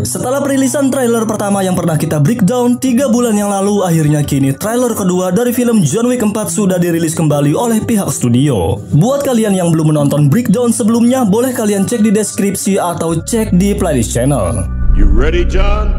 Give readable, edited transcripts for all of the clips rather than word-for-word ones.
Setelah perilisan trailer pertama yang pernah kita breakdown 3 bulan yang lalu, akhirnya kini trailer kedua dari film John Wick 4 sudah dirilis kembali oleh pihak studio. Buat kalian yang belum menonton breakdown sebelumnya, boleh kalian cek di deskripsi atau cek di playlist channel. You ready, John?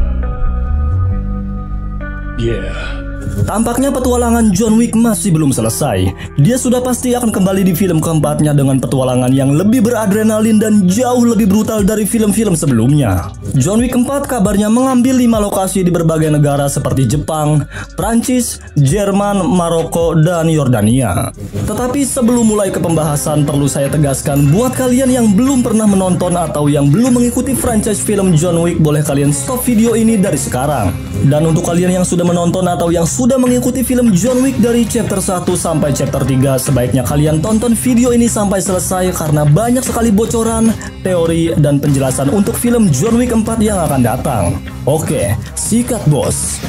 Yeah. Tampaknya petualangan John Wick masih belum selesai. Dia sudah pasti akan kembali di film keempatnya dengan petualangan yang lebih beradrenalin dan jauh lebih brutal dari film-film sebelumnya. John Wick 4 kabarnya mengambil 5 lokasi di berbagai negara seperti Jepang, Prancis, Jerman, Maroko, dan Yordania. Tetapi sebelum mulai ke pembahasan, perlu saya tegaskan buat kalian yang belum pernah menonton atau yang belum mengikuti franchise film John Wick, boleh kalian stop video ini dari sekarang. Dan untuk kalian yang sudah menonton atau yang sudah mengikuti film John Wick dari chapter 1 sampai chapter 3, sebaiknya kalian tonton video ini sampai selesai karena banyak sekali bocoran, teori, dan penjelasan untuk film John Wick 4 yang akan datang. Oke, sikat bos.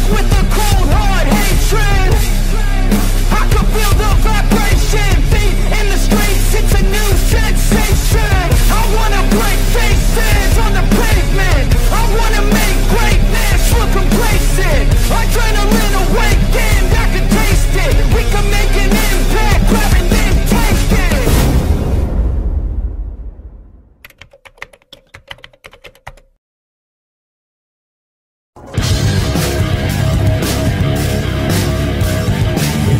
With a cold hard hatred, I can feel the vibration. Feet in the streets, it's a new sensation. I wanna break faces on the pavement. I wanna make greatness look complacent. Adrenaline awakened, I can taste it. We can make an impact, grab and then take it.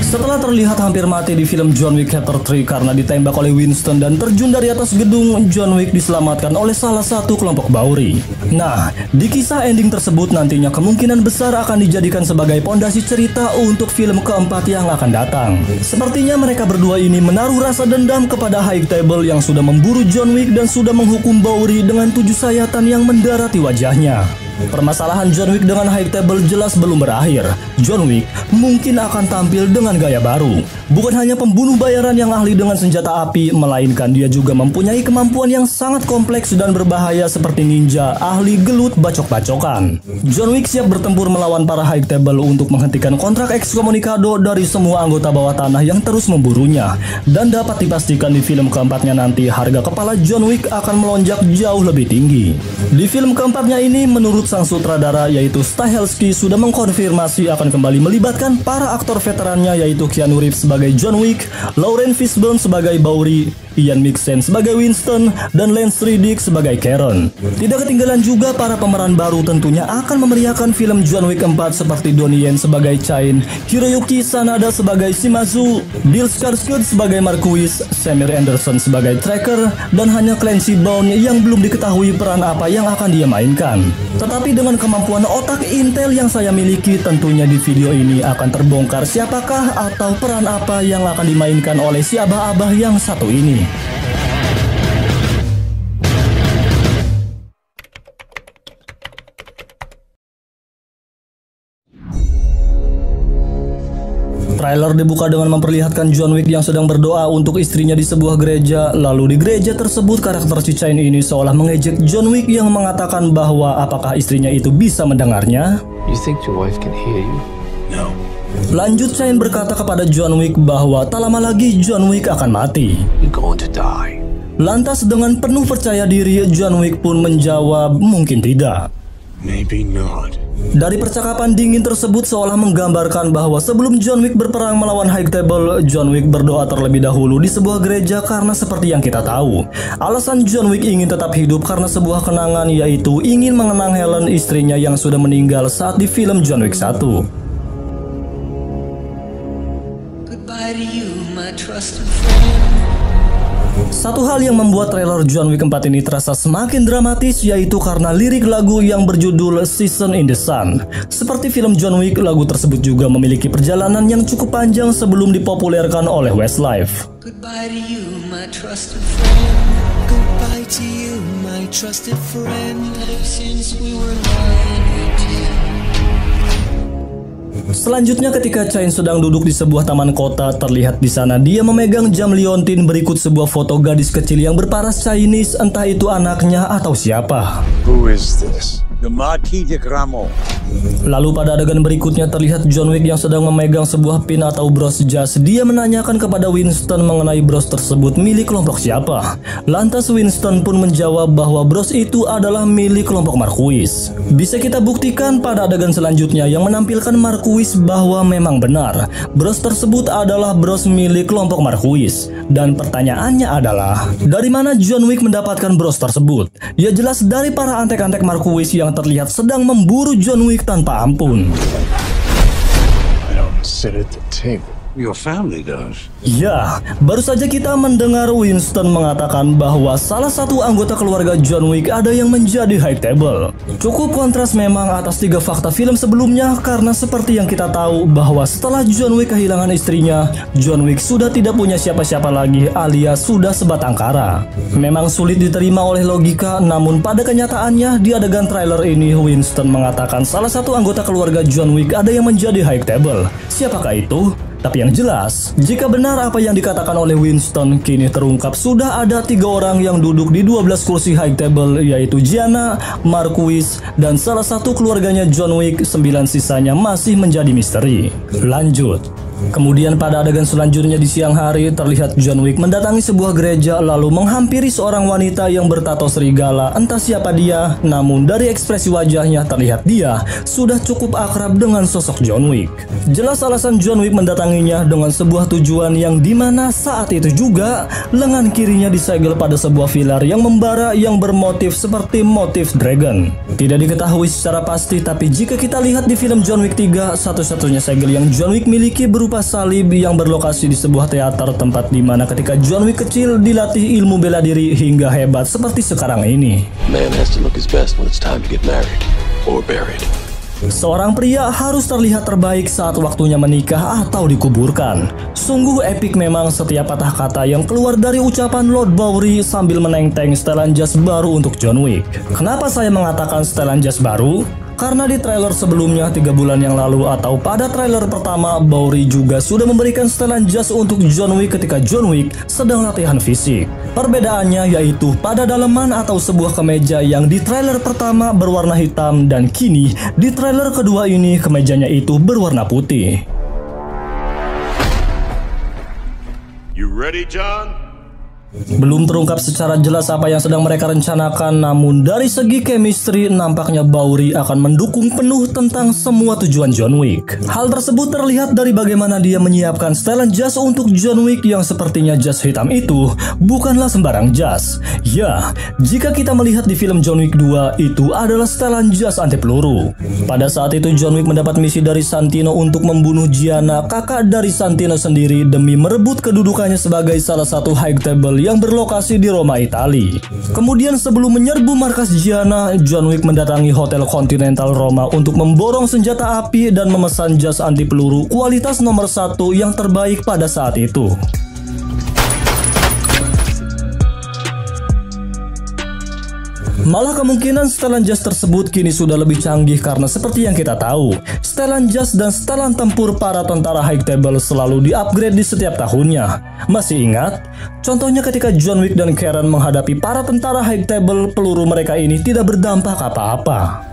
Setelah terlihat hampir mati di film John Wick Chapter 3 karena ditembak oleh Winston dan terjun dari atas gedung, John Wick diselamatkan oleh salah satu kelompok Bowery. Nah, di kisah ending tersebut nantinya kemungkinan besar akan dijadikan sebagai pondasi cerita untuk film keempat yang akan datang. Sepertinya mereka berdua ini menaruh rasa dendam kepada High Table yang sudah memburu John Wick dan sudah menghukum Bowery dengan 7 sayatan yang mendarat di wajahnya. Permasalahan John Wick dengan High Table jelas belum berakhir. John Wick mungkin akan tampil dengan gaya baru. Bukan hanya pembunuh bayaran yang ahli dengan senjata api, melainkan dia juga mempunyai kemampuan yang sangat kompleks dan berbahaya seperti ninja, ahli gelut bacok-bacokan. John Wick siap bertempur melawan para High Table untuk menghentikan kontrak ekskomunikado dari semua anggota bawah tanah yang terus memburunya. Dan dapat dipastikan di film keempatnya nanti harga kepala John Wick akan melonjak jauh lebih tinggi. Di film keempatnya ini, menurut sang sutradara yaitu Stahelski sudah mengkonfirmasi akan kembali melibatkan para aktor veterannya yaitu Keanu Reeves sebagai John Wick, Lauren Fishburne sebagai Bowery, Ian McShane sebagai Winston, dan Lance Reddick sebagai Karen. Tidak ketinggalan juga para pemeran baru tentunya akan memeriahkan film John Wick 4 seperti Donnie Yen sebagai Chain, Hiroyuki Sanada sebagai Shimazu, Bill Skarsgård sebagai Marquis, Samir Anderson sebagai Tracker, dan hanya Clancy Brown yang belum diketahui peran apa yang akan dia mainkan. Tetapi dengan kemampuan otak intel yang saya miliki, tentunya di video ini akan terbongkar siapakah atau peran apa yang akan dimainkan oleh si abah-abah yang satu ini. Trailer dibuka dengan memperlihatkan John Wick yang sedang berdoa untuk istrinya di sebuah gereja. Lalu di gereja tersebut karakter si Chain ini seolah mengejek John Wick yang mengatakan bahwa apakah istrinya itu bisa mendengarnya. You think your wife can hear you? No. Lanjut Chain berkata kepada John Wick bahwa tak lama lagi John Wick akan mati. You're going to die. Lantas dengan penuh percaya diri John Wick pun menjawab mungkin tidak. Maybe not. Dari percakapan dingin tersebut seolah menggambarkan bahwa sebelum John Wick berperang melawan High Table, John Wick berdoa terlebih dahulu di sebuah gereja karena seperti yang kita tahu, alasan John Wick ingin tetap hidup karena sebuah kenangan, yaitu ingin mengenang Helen, istrinya yang sudah meninggal saat di film John Wick 1. Goodbye to you, my trusted friend. Satu hal yang membuat trailer John Wick 4 ini terasa semakin dramatis yaitu karena lirik lagu yang berjudul Season in the Sun. Seperti film John Wick, lagu tersebut juga memiliki perjalanan yang cukup panjang sebelum dipopulerkan oleh Westlife. Goodbye to you, my trusted friend. Goodbye to you, my trusted friend. Since we were 9 or 10. Selanjutnya ketika Chain sedang duduk di sebuah taman kota, terlihat di sana dia memegang jam liontin berikut sebuah foto gadis kecil yang berparas Chinese, entah itu anaknya atau siapa. Who is this? The Marquis de Gramont. Lalu pada adegan berikutnya terlihat John Wick yang sedang memegang sebuah pin atau bros jas. Dia menanyakan kepada Winston mengenai bros tersebut milik kelompok siapa. Lantas Winston pun menjawab bahwa bros itu adalah milik kelompok Marquis. Bisa kita buktikan pada adegan selanjutnya yang menampilkan Marquis bahwa memang benar bros tersebut adalah bros milik kelompok Marquis. Dan pertanyaannya adalah, dari mana John Wick mendapatkan bros tersebut? Ya jelas dari para antek-antek Marquis yang terlihat sedang memburu John Wick tanpa ampun. I don't sit at the table. Your family does. Ya, baru saja kita mendengar Winston mengatakan bahwa salah satu anggota keluarga John Wick ada yang menjadi high table. Cukup kontras memang atas 3 fakta film sebelumnya, karena seperti yang kita tahu bahwa setelah John Wick kehilangan istrinya, John Wick sudah tidak punya siapa-siapa lagi alias sudah sebatang kara. Memang sulit diterima oleh logika, namun pada kenyataannya di adegan trailer ini Winston mengatakan salah satu anggota keluarga John Wick ada yang menjadi high table. Siapakah itu? Tapi yang jelas, jika benar apa yang dikatakan oleh Winston, kini terungkap sudah ada 3 orang yang duduk di 12 kursi high table, yaitu Gianna, Marquis, dan salah satu keluarganya John Wick. 9 sisanya masih menjadi misteri. Lanjut. Kemudian pada adegan selanjutnya di siang hari terlihat John Wick mendatangi sebuah gereja lalu menghampiri seorang wanita yang bertato serigala. Entah siapa dia, namun dari ekspresi wajahnya terlihat dia sudah cukup akrab dengan sosok John Wick. Jelas alasan John Wick mendatanginya dengan sebuah tujuan yang dimana saat itu juga lengan kirinya disegel pada sebuah pilar yang membara yang bermotif seperti motif dragon. Tidak diketahui secara pasti, tapi jika kita lihat di film John Wick 3, satu-satunya segel yang John Wick miliki berupa salib yang berlokasi di sebuah teater, tempat dimana ketika John Wick kecil dilatih ilmu bela diri hingga hebat seperti sekarang ini. Man has to look his best when it's time to get married or buried. Seorang pria harus terlihat terbaik saat waktunya menikah atau dikuburkan. Sungguh epik memang setiap patah kata yang keluar dari ucapan Lord Bowery sambil menenteng setelan jas baru untuk John Wick. Kenapa saya mengatakan setelan jas baru? Karena di trailer sebelumnya 3 bulan yang lalu atau pada trailer pertama, Bowery juga sudah memberikan setelan jas untuk John Wick ketika John Wick sedang latihan fisik. Perbedaannya yaitu pada daleman atau sebuah kemeja yang di trailer pertama berwarna hitam, dan kini di trailer kedua ini kemejanya itu berwarna putih. You ready, John? Belum terungkap secara jelas apa yang sedang mereka rencanakan, namun dari segi chemistry nampaknya Bowery akan mendukung penuh tentang semua tujuan John Wick. Hal tersebut terlihat dari bagaimana dia menyiapkan setelan jas untuk John Wick yang sepertinya jas hitam itu bukanlah sembarang jas. Ya, jika kita melihat di film John Wick 2, itu adalah setelan jas anti peluru. Pada saat itu John Wick mendapat misi dari Santino untuk membunuh Gianna, kakak dari Santino sendiri, demi merebut kedudukannya sebagai salah satu high table yang berlokasi di Roma, Italia. Kemudian sebelum menyerbu markas Gianna, John Wick mendatangi Hotel Continental Roma untuk memborong senjata api dan memesan jas anti peluru kualitas nomor 1 yang terbaik pada saat itu. Malah kemungkinan setelan jas tersebut kini sudah lebih canggih, karena seperti yang kita tahu, setelan jas dan setelan tempur para tentara high table selalu di-upgrade di setiap tahunnya. Masih ingat? Contohnya ketika John Wick dan Karen menghadapi para tentara high table, peluru mereka ini tidak berdampak apa-apa.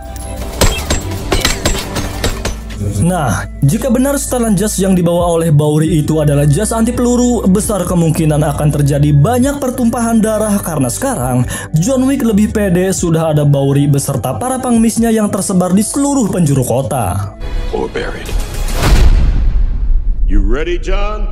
Nah, jika benar setelan jas yang dibawa oleh Bowery itu adalah jas anti peluru, besar kemungkinan akan terjadi banyak pertumpahan darah, karena sekarang John Wick lebih pede, sudah ada Bowery beserta para pengmisnya yang tersebar di seluruh penjuru kota. Or buried. You ready, John?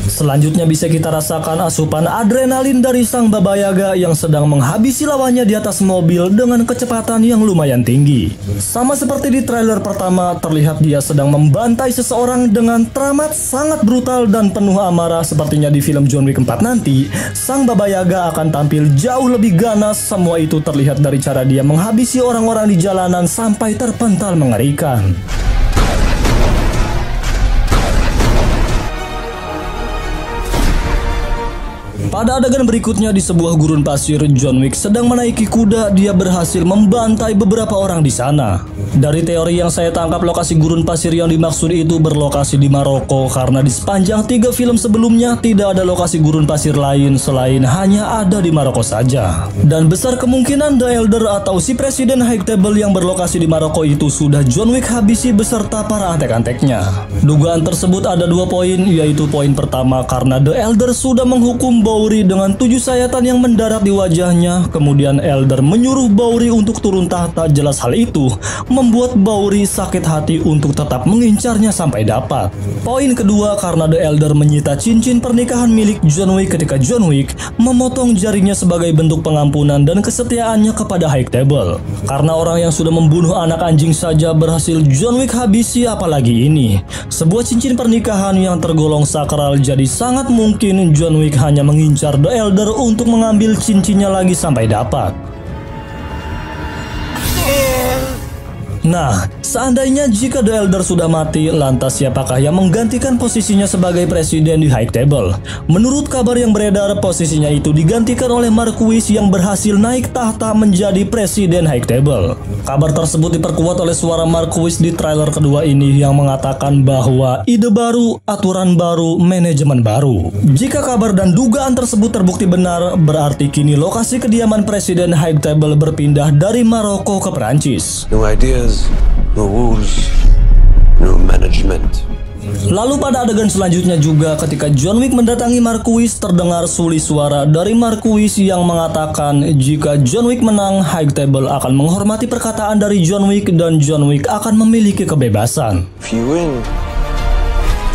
Selanjutnya bisa kita rasakan asupan adrenalin dari sang Baba Yaga yang sedang menghabisi lawannya di atas mobil dengan kecepatan yang lumayan tinggi. Sama seperti di trailer pertama, terlihat dia sedang membantai seseorang dengan teramat sangat brutal dan penuh amarah. Sepertinya di film John Wick 4 nanti, sang Baba Yaga akan tampil jauh lebih ganas. Semua itu terlihat dari cara dia menghabisi orang-orang di jalanan sampai terpental mengerikan. Pada adegan berikutnya di sebuah gurun pasir, John Wick sedang menaiki kuda. Dia berhasil membantai beberapa orang di sana. Dari teori yang saya tangkap, lokasi gurun pasir yang dimaksud itu berlokasi di Maroko karena di sepanjang 3 film sebelumnya tidak ada lokasi gurun pasir lain selain hanya ada di Maroko saja. Dan besar kemungkinan The Elder atau si Presiden High Table yang berlokasi di Maroko itu sudah John Wick habisi beserta para antek-anteknya. Dugaan tersebut ada 2 poin, yaitu poin pertama karena The Elder sudah menghukum Bowery dengan 7 sayatan yang mendarat di wajahnya. Kemudian Elder menyuruh Bowery untuk turun tahta. Jelas hal itu membuat Bowery sakit hati untuk tetap mengincarnya sampai dapat. Poin kedua karena The Elder menyita cincin pernikahan milik John Wick ketika John Wick memotong jarinya sebagai bentuk pengampunan dan kesetiaannya kepada High Table. Karena orang yang sudah membunuh anak anjing saja berhasil John Wick habisi, apalagi ini sebuah cincin pernikahan yang tergolong sakral, jadi sangat mungkin John Wick hanya mengincar The Elder untuk mengambil cincinnya lagi sampai dapat. Nah, seandainya jika The Elder sudah mati, lantas siapakah yang menggantikan posisinya sebagai presiden di High Table? Menurut kabar yang beredar, posisinya itu digantikan oleh Marquis yang berhasil naik tahta menjadi presiden High Table. Kabar tersebut diperkuat oleh suara Marquis di trailer kedua ini yang mengatakan bahwa ide baru, aturan baru, manajemen baru. Jika kabar dan dugaan tersebut terbukti benar, berarti kini lokasi kediaman presiden High Table berpindah dari Maroko ke Perancis. No ideas, no rules, no management. Lalu pada adegan selanjutnya juga ketika John Wick mendatangi Marquis, terdengar suli suara dari Marquis yang mengatakan jika John Wick menang, High Table akan menghormati perkataan dari John Wick dan John Wick akan memiliki kebebasan. If you win,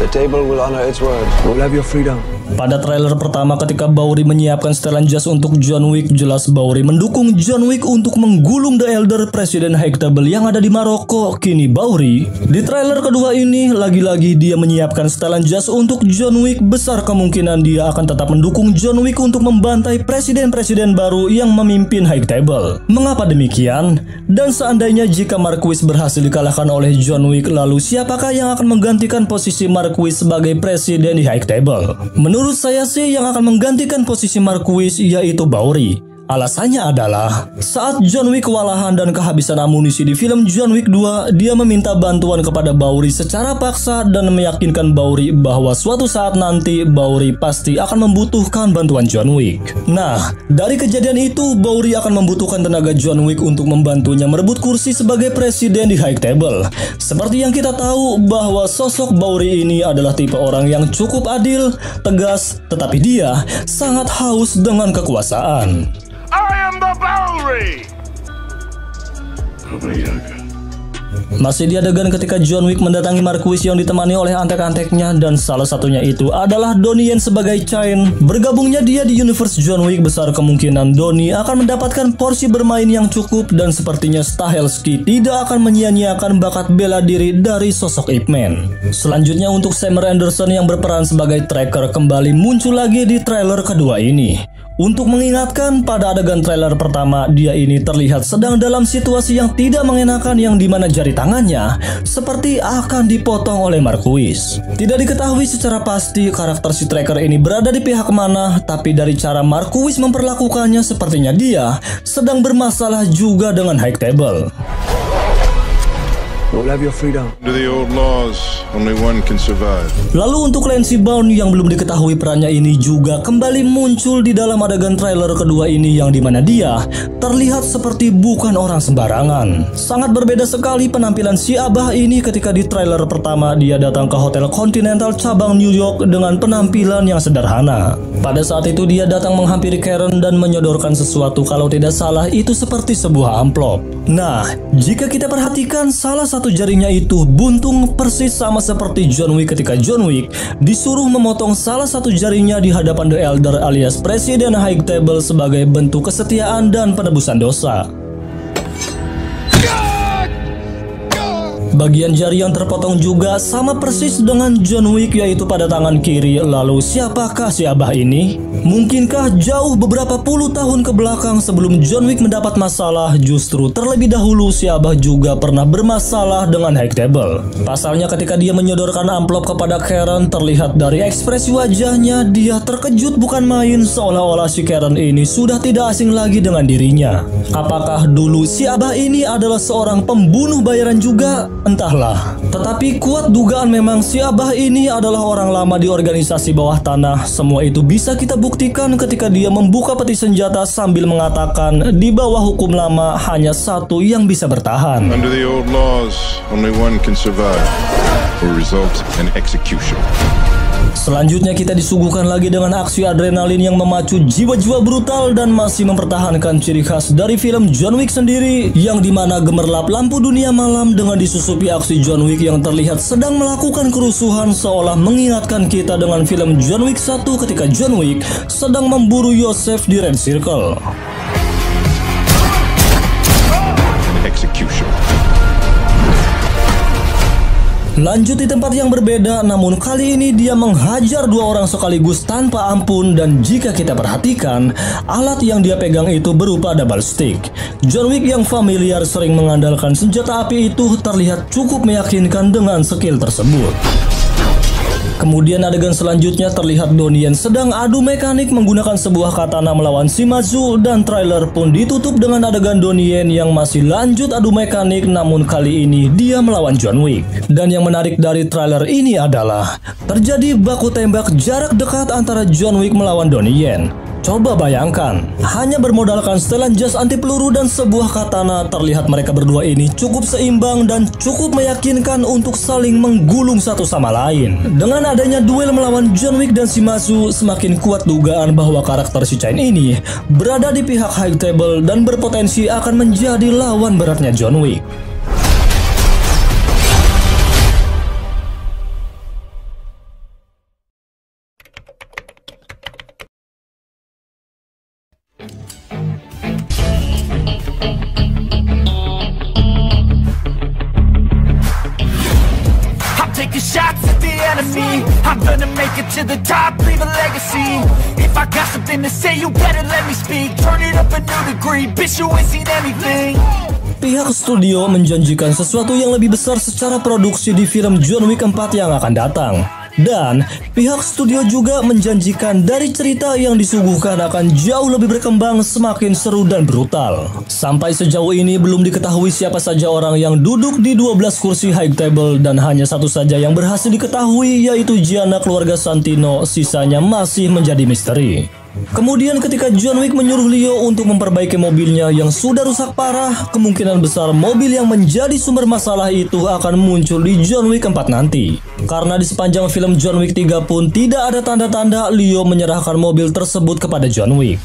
the table will honor its word. You'll have your freedom. Pada trailer pertama ketika Bowery menyiapkan setelan jas untuk John Wick, jelas Bowery mendukung John Wick untuk menggulung The Elder, presiden High Table yang ada di Maroko. Kini Bowery di trailer kedua ini lagi-lagi dia menyiapkan setelan jas untuk John Wick. Besar kemungkinan dia akan tetap mendukung John Wick untuk membantai presiden-presiden baru yang memimpin High Table. Mengapa demikian? Dan seandainya jika Marquis berhasil dikalahkan oleh John Wick, lalu siapakah yang akan menggantikan posisi Marquis sebagai presiden di High Table? Menurut saya sih yang akan menggantikan posisi Marquis yaitu Bowery. Alasannya adalah saat John Wick kewalahan dan kehabisan amunisi di film John Wick 2, dia meminta bantuan kepada Bowery secara paksa dan meyakinkan Bowery bahwa suatu saat nanti Bowery pasti akan membutuhkan bantuan John Wick. Nah, dari kejadian itu Bowery akan membutuhkan tenaga John Wick untuk membantunya merebut kursi sebagai presiden di High Table. Seperti yang kita tahu bahwa sosok Bowery ini adalah tipe orang yang cukup adil, tegas, tetapi dia sangat haus dengan kekuasaan. I am the Bowery! Masih di adegan ketika John Wick mendatangi Marquis yang ditemani oleh antek-anteknya, dan salah satunya itu adalah Donnie Yen sebagai Chain. Bergabungnya dia di universe John Wick, besar kemungkinan Donnie akan mendapatkan porsi bermain yang cukup, dan sepertinya Stahelski tidak akan menyia-nyiakan bakat bela diri dari sosok Ip Man. Selanjutnya untuk Sam Anderson yang berperan sebagai Tracker kembali muncul lagi di trailer kedua ini. Untuk mengingatkan, pada adegan trailer pertama dia ini terlihat sedang dalam situasi yang tidak mengenakan, yang dimana jari tangannya seperti akan dipotong oleh Marquis. Tidak diketahui secara pasti karakter si Tracker ini berada di pihak mana, tapi dari cara Marquis memperlakukannya sepertinya dia sedang bermasalah juga dengan High Table. You'll have your freedom. Under the old laws, only one can survive. Lalu untuk Clancy Brown yang belum diketahui perannya ini juga kembali muncul di dalam adegan trailer kedua ini, yang dimana dia terlihat seperti bukan orang sembarangan. Sangat berbeda sekali penampilan si abah ini ketika di trailer pertama dia datang ke Hotel Continental cabang New York dengan penampilan yang sederhana. Pada saat itu dia datang menghampiri Karen dan menyodorkan sesuatu, kalau tidak salah itu seperti sebuah amplop. Nah, jika kita perhatikan salah satu jarinya itu buntung persis sama seperti John Wick ketika John Wick disuruh memotong salah satu jarinya di hadapan The Elder alias Presiden High Table sebagai bentuk kesetiaan dan penebusan dosa. Bagian jari yang terpotong juga sama persis dengan John Wick, yaitu pada tangan kiri. Lalu siapakah si Abah ini? Mungkinkah jauh beberapa puluh tahun ke belakang sebelum John Wick mendapat masalah, justru terlebih dahulu si Abah juga pernah bermasalah dengan High Table? Pasalnya ketika dia menyodorkan amplop kepada Karen, terlihat dari ekspresi wajahnya dia terkejut bukan main, seolah-olah si Karen ini sudah tidak asing lagi dengan dirinya. Apakah dulu si Abah ini adalah seorang pembunuh bayaran juga? Entahlah. Tetapi kuat dugaan memang si Abah ini adalah orang lama di organisasi bawah tanah. Semua itu bisa kita buktikan ketika dia membuka peti senjata sambil mengatakan di bawah hukum lama hanya satu yang bisa bertahan. Under the old laws, only one can survive, will result in execution. Selanjutnya kita disuguhkan lagi dengan aksi adrenalin yang memacu jiwa-jiwa brutal dan masih mempertahankan ciri khas dari film John Wick sendiri, yang dimana gemerlap lampu dunia malam dengan disusupi aksi John Wick yang terlihat sedang melakukan kerusuhan, seolah mengingatkan kita dengan film John Wick 1 ketika John Wick sedang memburu Yosef di Red Circle. Execution. Lanjut di tempat yang berbeda, namun kali ini dia menghajar dua orang sekaligus tanpa ampun, dan jika kita perhatikan, alat yang dia pegang itu berupa double stick. John Wick yang familiar sering mengandalkan senjata api itu terlihat cukup meyakinkan dengan skill tersebut. Kemudian adegan selanjutnya terlihat Donnie Yen sedang adu mekanik menggunakan sebuah katana melawan Shimazu, dan trailer pun ditutup dengan adegan Donnie Yen yang masih lanjut adu mekanik, namun kali ini dia melawan John Wick. Dan yang menarik dari trailer ini adalah terjadi baku tembak jarak dekat antara John Wick melawan Donnie Yen. Coba bayangkan, hanya bermodalkan setelan jas anti peluru dan sebuah katana, terlihat mereka berdua ini cukup seimbang dan cukup meyakinkan untuk saling menggulung satu sama lain. Dengan adanya duel melawan John Wick dan Shimazu, semakin kuat dugaan bahwa karakter si Chain ini berada di pihak High Table dan berpotensi akan menjadi lawan beratnya John Wick. Shots at the enemy, I'm gonna make it to the top, leave a legacy. If I got something to say, you better let me speak. Turn it up a new degree, bitch, you ain't seen anything. Pihak studio menjanjikan sesuatu yang lebih besar secara produksi di film John Wick 4 yang akan datang. Dan pihak studio juga menjanjikan dari cerita yang disuguhkan akan jauh lebih berkembang, semakin seru dan brutal. Sampai sejauh ini belum diketahui siapa saja orang yang duduk di 12 kursi High Table, dan hanya satu saja yang berhasil diketahui, yaitu Gianna keluarga Santino. Sisanya masih menjadi misteri. Kemudian ketika John Wick menyuruh Leo untuk memperbaiki mobilnya yang sudah rusak parah, kemungkinan besar mobil yang menjadi sumber masalah itu akan muncul di John Wick 4 nanti. Karena di sepanjang film John Wick 3 pun tidak ada tanda-tanda Leo menyerahkan mobil tersebut kepada John Wick.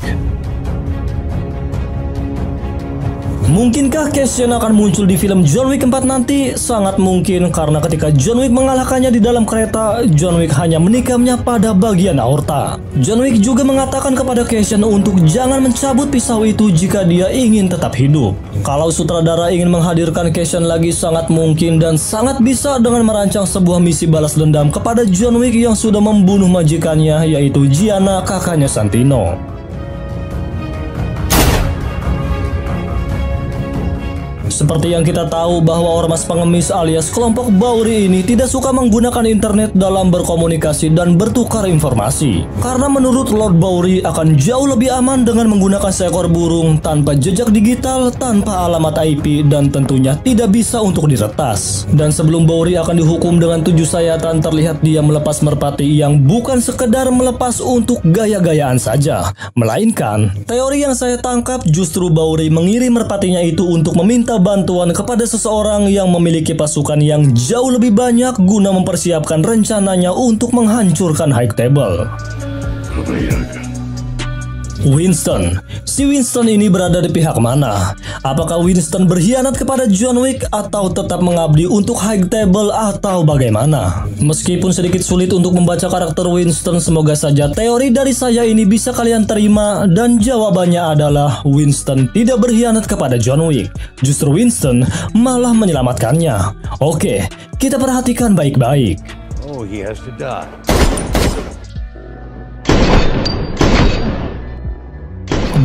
Mungkinkah Cassian akan muncul di film John Wick 4 nanti? Sangat mungkin, karena ketika John Wick mengalahkannya di dalam kereta, John Wick hanya menikamnya pada bagian aorta. John Wick juga mengatakan kepada Cassian untuk jangan mencabut pisau itu jika dia ingin tetap hidup. Kalau sutradara ingin menghadirkan Cassian lagi, sangat mungkin dan sangat bisa dengan merancang sebuah misi balas dendam kepada John Wick yang sudah membunuh majikannya, yaitu Gianna, kakaknya Santino. Seperti yang kita tahu bahwa ormas pengemis alias kelompok Bowery ini tidak suka menggunakan internet dalam berkomunikasi dan bertukar informasi. Karena menurut Lord Bowery akan jauh lebih aman dengan menggunakan seekor burung tanpa jejak digital, tanpa alamat IP, dan tentunya tidak bisa untuk diretas. Dan sebelum Bowery akan dihukum dengan 7 sayatan, terlihat dia melepas merpati yang bukan sekedar melepas untuk gaya-gayaan saja, melainkan teori yang saya tangkap justru Bowery mengirim merpatinya itu untuk meminta bantuan kepada seseorang yang memiliki pasukan yang jauh lebih banyak guna mempersiapkan rencananya untuk menghancurkan High Table. Winston. Si Winston ini berada di pihak mana? Apakah Winston berkhianat kepada John Wick atau tetap mengabdi untuk High Table atau bagaimana? Meskipun sedikit sulit untuk membaca karakter Winston, semoga saja teori dari saya ini bisa kalian terima, dan jawabannya adalah Winston tidak berkhianat kepada John Wick. Justru Winston malah menyelamatkannya. Oke, kita perhatikan baik-baik. Oh, he has to die.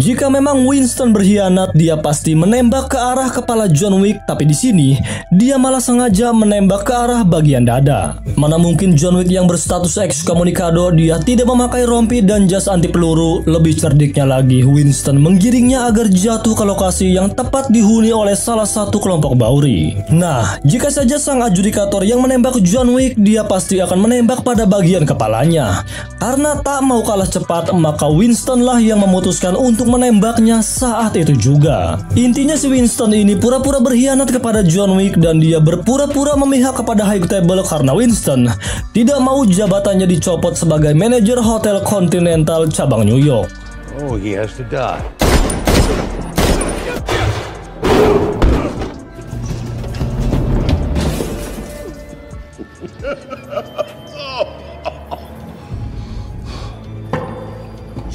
Jika memang Winston berkhianat, dia pasti menembak ke arah kepala John Wick, tapi di sini dia malah sengaja menembak ke arah bagian dada. Mana mungkin John Wick yang berstatus ekskomunikado dia tidak memakai rompi dan jas anti peluru. Lebih cerdiknya lagi, Winston menggiringnya agar jatuh ke lokasi yang tepat dihuni oleh salah satu kelompok Bowery. Nah, jika saja sang adjudikator yang menembak John Wick, dia pasti akan menembak pada bagian kepalanya. Karena tak mau kalah cepat, maka Winston lah yang memutuskan untuk menembaknya saat itu juga. Intinya si Winston ini pura-pura berkhianat kepada John Wick dan dia berpura-pura memihak kepada High Table karena Winston tidak mau jabatannya dicopot sebagai manajer Hotel Continental cabang New York. Oh, he has to die.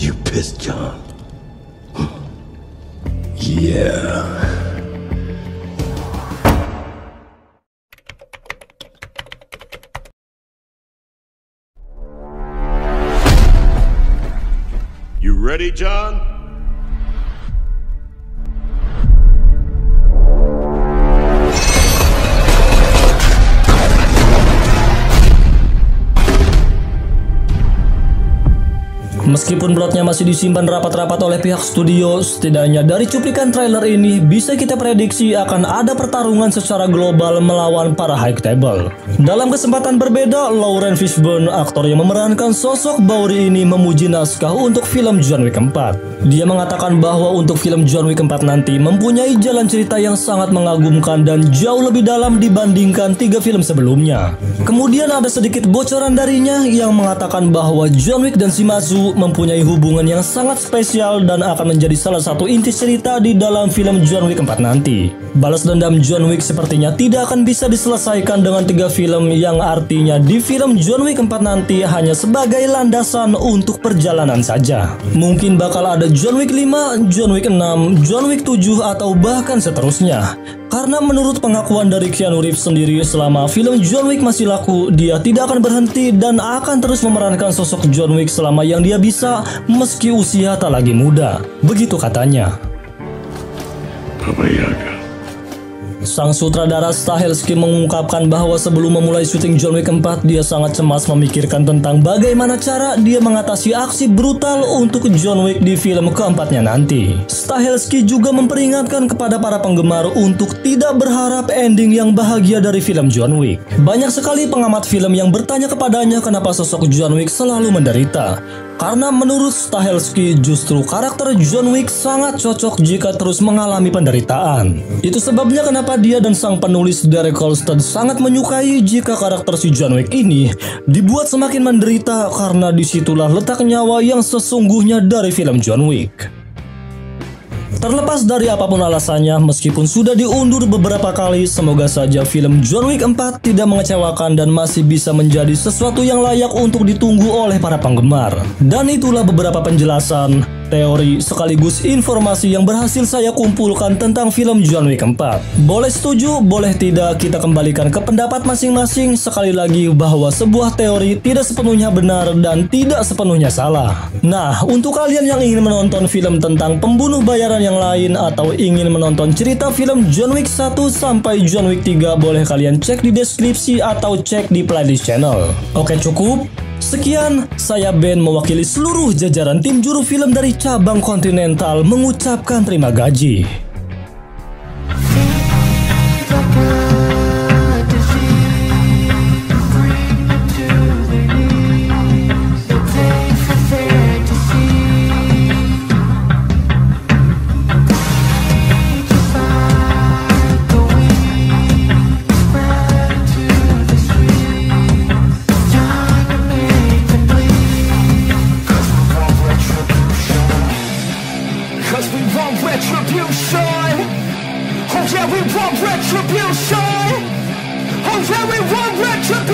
You pissed, John. Yeah. You ready, John? Meskipun plotnya masih disimpan rapat-rapat oleh pihak studio, setidaknya dari cuplikan trailer ini bisa kita prediksi akan ada pertarungan secara global melawan para High Table. Dalam kesempatan berbeda, Lauren Fishburne, aktor yang memerankan sosok Bowery ini, memuji naskah untuk film John Wick 4. Dia mengatakan bahwa untuk film John Wick 4 nanti mempunyai jalan cerita yang sangat mengagumkan dan jauh lebih dalam dibandingkan 3 film sebelumnya. Kemudian ada sedikit bocoran darinya yang mengatakan bahwa John Wick dan Shimazu mempunyai hubungan yang sangat spesial dan akan menjadi salah satu inti cerita di dalam film John Wick 4 nanti. Balas dendam John Wick sepertinya tidak akan bisa diselesaikan dengan 3 film, yang artinya di film John Wick 4 nanti hanya sebagai landasan untuk perjalanan saja. Mungkin bakal ada John Wick 5, John Wick 6, John Wick 7 atau bahkan seterusnya. Karena menurut pengakuan dari Keanu Reeves sendiri, selama film John Wick masih laku, dia tidak akan berhenti dan akan terus memerankan sosok John Wick selama yang dia bisa, meski usia tak lagi muda. Begitu katanya. Baba Yaga. Sang sutradara Stahelski mengungkapkan bahwa sebelum memulai syuting John Wick 4, dia sangat cemas memikirkan tentang bagaimana cara dia mengatasi aksi brutal untuk John Wick di film keempatnya nanti. Stahelski juga memperingatkan kepada para penggemar untuk tidak berharap ending yang bahagia dari film John Wick. Banyak sekali pengamat film yang bertanya kepadanya kenapa sosok John Wick selalu menderita. Karena menurut Stahelski, justru karakter John Wick sangat cocok jika terus mengalami penderitaan. Itu sebabnya kenapa dia dan sang penulis Derek Kolstad sangat menyukai jika karakter si John Wick ini dibuat semakin menderita, karena disitulah letak nyawa yang sesungguhnya dari film John Wick. Terlepas dari apapun alasannya, meskipun sudah diundur beberapa kali, semoga saja film John Wick 4 tidak mengecewakan dan masih bisa menjadi sesuatu yang layak untuk ditunggu oleh para penggemar. Dan itulah beberapa penjelasan, teori, sekaligus informasi yang berhasil saya kumpulkan tentang film John Wick 4. Boleh setuju, boleh tidak, kita kembalikan ke pendapat masing-masing. Sekali lagi bahwa sebuah teori tidak sepenuhnya benar dan tidak sepenuhnya salah. Nah, untuk kalian yang ingin menonton film tentang pembunuh bayaran yang lain atau ingin menonton cerita film John Wick 1 sampai John Wick 3, boleh kalian cek di deskripsi atau cek di playlist channel. Oke, cukup. Sekian, saya Ben mewakili seluruh jajaran tim juru film dari cabang Continental mengucapkan terima gaji. retribution. Oh yeah, we want retribution. Oh yeah, we want retribution.